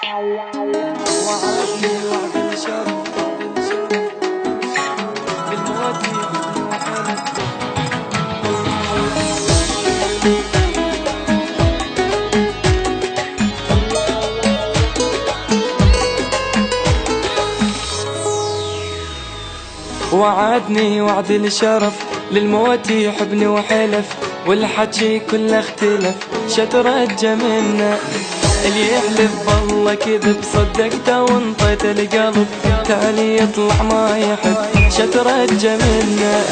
وعدني وعد الشرف بالموت وعدني وعد الشرف للموت يحبني وحلف والحكي كله اختلف شترجى منا اللي يحلف بالله كذب صدقته وانطيت القلب تالي يطلع ما يحب شترجى منا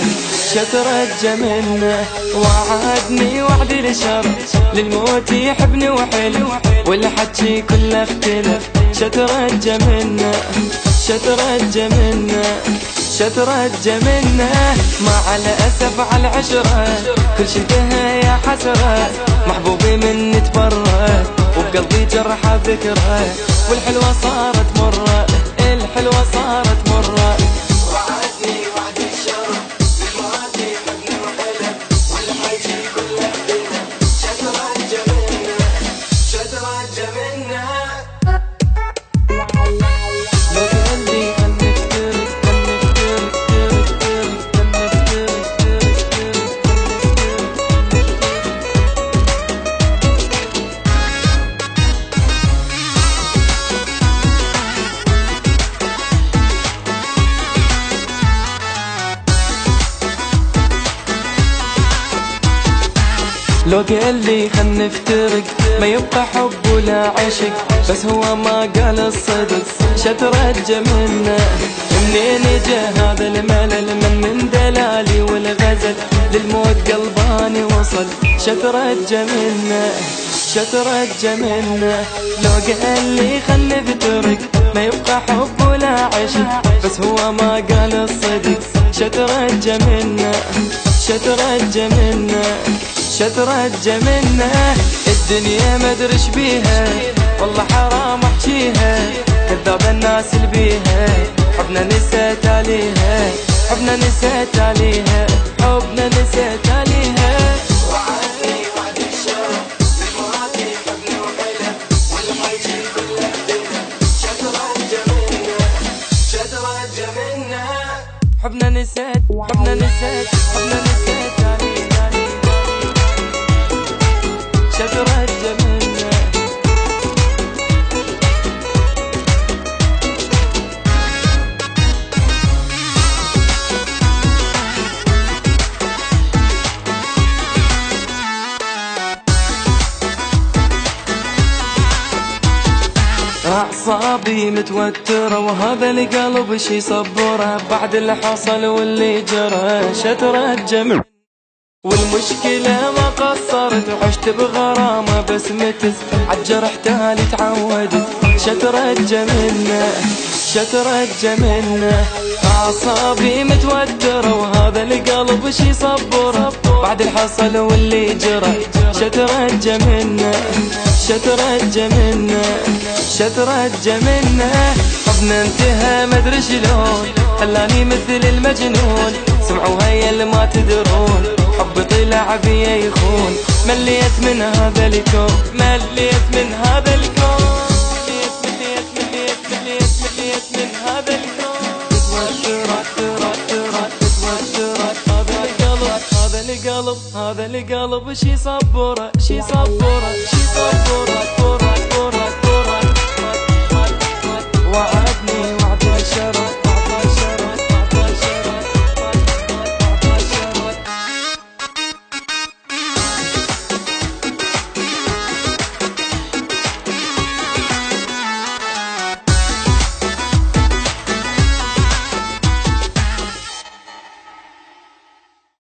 شترجى منا وعدني وعد الشرف للموت يحبني وحلف والحكي كله اختلف شترجى منا شترجى منا شترجى منه مع الأسف على العشرة كل شي انتهى يا حسرة محبوبي مني تبرى وبقلبي جرح ذكرى والحلوة صارت مرة الحلوة صارت مرة وعدني وعد الشرف للموت يحبني وحلف والحكي كله اختلف شترجى منه شترجى منه لو قال لي خل نفترق ما يبقى حب ولا عشق بس هو ما قال الصدق شترجى منه منين جا هذا الملل من دلالي والغزل للموت قلباني وصل شترجى منه شترجى منه لو قال لي خل نفترق ما يبقى حب ولا عشق بس هو ما قال الصدق شترجى منه شترجى منه شترجى منه الدنيا ما ادري ايش بيها والله حرام احكيها كذاب الناس اللي بيها حبنا نسيت عليها حبنا نسيت عليها حبنا نسيت عليها وعدني وعد الشرف بالموت يحبني وحلف والحكي كله اختلف شترجى منه شترجى منه حبنا نسيت حبنا نسيت حبنا نسيت عليها شترجى منه أعصابي متوترة وهذا القلب شي صبره بعد اللي حصل واللي جرى شترجى منه والمشكلة ما قصرت وعشت بغرامة بس متز عالجرح تالي تعودت شترجى منه شترجى منه أعصابي متوترة وهذا القلب شي صبره بعد الحصل واللي جرى شترجى منه شترجى منه شترجى منه حبنا انتهى مدري شلون خلاني مثل المجنون سمعوا هيا اللي ما تدرون حب طلع بيا يخون مليت من هذا الكون مليت من هذا الكون مليت مليت مليت مليت من هذا الكون تتوترت هذا القلب هذا القلب شي صبره شي صبره